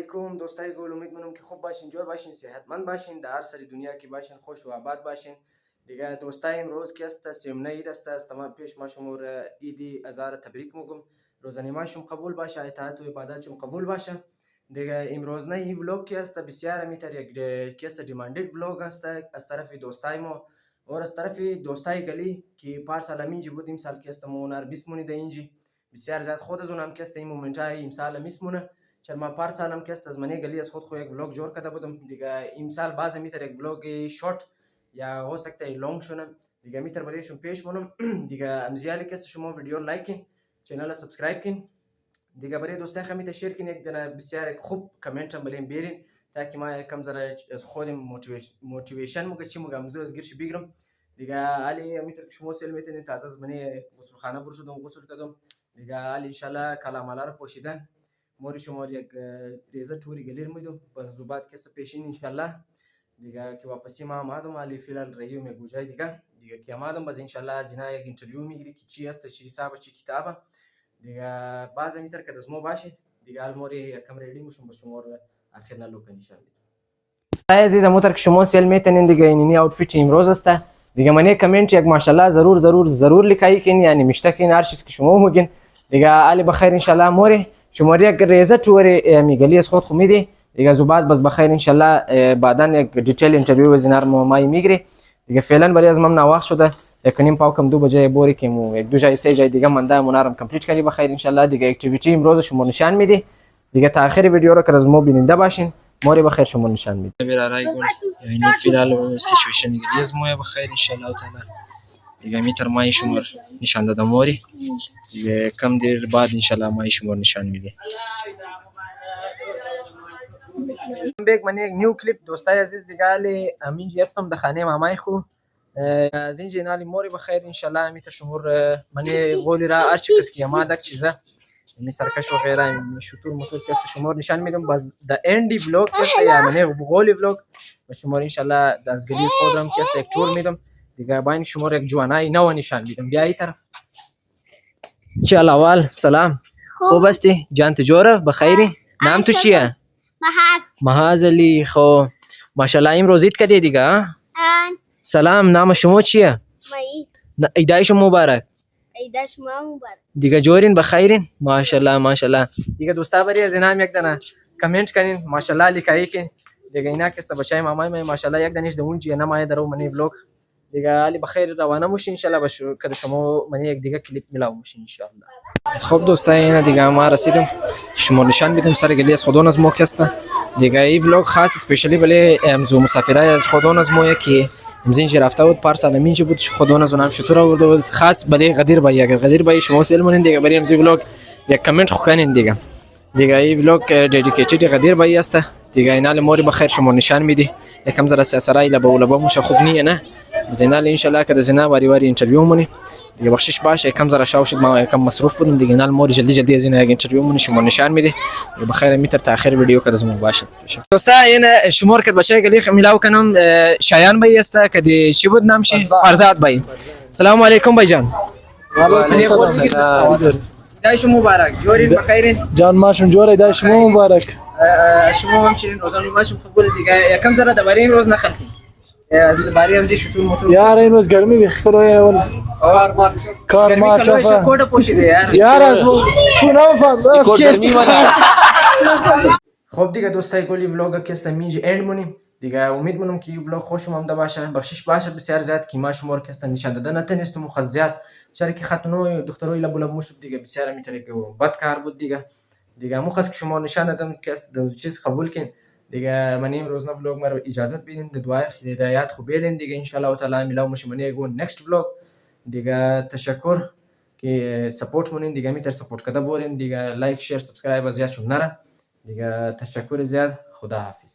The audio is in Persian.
علیکم دوستای گل، امید منم که خوب باشین، جور باشین، صحتمند باشین، در هر سری دنیا که باشین خوش و آباد باشین. دیگه دوستای امروز که است سیمنه عید است تمام پیش ما شما عید هزار تبریک میگم. روزانه ماشم قبول باشه، اطاعت و عبادتشم قبول باشه. دیگه امروز نه این ولاگ که است بسیار میتر یک که است دیماندید ولاگ است از طرف دوستای ما و از طرف دوستای گلی که پارسال اینجی بود، امسال که است مونر 20 مونی ده اینجی بسیار زیاد خود از اونم که است این مومنت های امسال میسمونه. چون ما پارسال هم که است از منی گلی از خود یک ولاگ جور کرده بودم. دیگه امسال باز میتر یک ولاگ شورت یا हो सकता है लॉन्ग شونه دیگه میتر برایشون پیش مونم. دیگه امزیالی که شما ویدیو لایک کن، چینل سابسکرایب کن، دیگه برای دوستای خمیت شیر کن، یک دونه بسیار خوب کامنت هم بریم بیارین تا که ما کم ذره از خودم موتیویشن موگه چی موگه امزو از گیرش بگیرم. دیگه علی میتر شما سل میتونین تازه از منی غسل خانه برو شدم غسل کردم. دیگه علی ان شاء الله کلامالا رو پوشیدن موری شما یک ریزه توری گلیر میدم باز زوبات کس پیشین ان شاء الله. دیگه که واپسی ما آمدم علی فعلا ریو می گوجای دیگه که آمدم باز ان شاء الله از اینا یک اینترویو میگیری که چی هست چی حساب چی کتابه. دیگه باز میتر که از ما باشید دیگه الموری یکم ریدی میشم با شما رو اخیر نلوک نشان میدم. عزیز موتر که شما سیل میتونین دیگه اینی آوتفیت امروز است. دیگه من کامنت یک ماشاءالله ضرور لکای کن، یعنی مشتاقین هر چیز که شما میگین. دیگه علی بخیر ان شاء الله موری شما یک ریزه توری میگلی از خود خمیدی دیگه زوبات بس بخیر ان شاء الله بعدا یک دیتیل اینترویو از اینار مای میگیری. دیگه فعلا برای از من نواخت شده کنیم پاکم 2 بجه بوری که مو یک دو جای سه جای دیگه من منارم کامپلیت کنی بخیر ان شاء الله. دیگه اکتیویتی امروز شما نشان میدی دیگه تا آخر ویدیو رو که از ما بیننده باشین موری بخیر شما نشان میدی. میرا رای گل یعنی فعلا سیچویشن انگلیز مو بخیر ان شاء الله تعالی. دیگه میتر مای شما نشان دادم موری دیگه کم دیر بعد ان شاء الله مای شما نشان میدی. بیگ من یک نیو کلیپ دوستای عزیز دیگه علی امینجی هستم در خانه مامای خو از اینجا نالی موری بخیر ان شاء الله. میتر شما من قولی را هر چی کس که ما دک چیزا می سرکش و غیره شطور موتور که شما نشان میدم باز د اندی ولاگ که یا من قولی ولاگ و شما ان شاء الله از گلیس خودم که یک تور میدم دیگه با این شما یک جوانای نو نشان میدم. بیا این طرف چال اول سلام خوب هستی جان تجوره بخیری؟ نام تو چیه؟ محاذ علی. خو ماشاءالله امروز عید کدی دیگه. سلام نام شما چیه؟ عیدای شما مبارک. عیدای شما مبارک. دیگه جورین بخیرین ماشاءالله. دیگه دوستا بری از اینام یک دونه کامنت کنین ماشاءالله لیکای کن دیگه اینا که بچای مامای من ماشاءالله یک دانش دون جی نه مای درو منی ولاگ دیگه علی بخیر روانه موشین ان شاء الله باشه که شما منی یک دیگه کلیپ میلاو موشین ان شاء الله. خب دوستای اینا دیگه ما رسیدم شما نشان میدم سر گلی از خودون از مو کسته دیگه این ولاگ خاص اسپیشلی بله امزو مسافرای از خودون از مو که امزین رفته بود پارسال امینجی بود خودون از اونم شطور آورده بود خاص بله قدیر بایی اگر قدیر بایی شما سلمونین دیگه بریم امزی ولاگ یک کامنت خو کنین دیگه این ولاگ ددیکیتد قدیر بایی است دیگه اینا موری بخیر شما نشان میدی یکم زرا سرای لبا مش خوب نیه نه زینال ان شاء الله که زینا واری اینترویو مونی دیگه بخشش باشه یکم زرا شاوشد ما یکم مصروف بودم دیگه نال موری جلدی از این اینترویو مونی شما نشان میدی بخیر میتر تا اخر ویدیو که از مو باشه. دوستا این شمار که بچه گلی میلاو کنم شایان بایی است که چی بود نامش فرزاد بایی. سلام علیکم بای جان. و علیکم السلام. عیدای شما مبارک جورین بخیرین جان ماشون جور عیدای شما مبارک. شما همچنین روزانه ماشون قبول دیگه یکم زرا دوباره روز نخلید از دوباره امزی شطور موتور یار این روز گرمی بخیره اول کار ما چفا کوٹ پوشیده یار از تو نفهم کوٹ گرمی ماده. خب دیگه دوستای گلی ولاگ که است میج اند مونیم دیگه امید مونم که این ولاگ خوشم آمده باشه بخشش باشه بسیار زیاد که ما شما رو که است نشان دادن نتونستم مخزیات شرکی خاتونو دختروی لبولا مشد دیگه بسیار میتره که بد کار بود دیگه مخص که شما نشان دادم که است چیز قبول کن دیگه من امروز نه ولاگ مرا اجازه بدین دعای هدایت خوب بیلین دیگه ان شاء الله تعالی میلاو مش منی گو نکست ولاگ دیگه تشکر که سپورت مونین دیگه میتر سپورت کده بورین دیگه لایک شیر سابسکرایب از یاد شون نره دیگه تشکر زیاد خدا حافظ.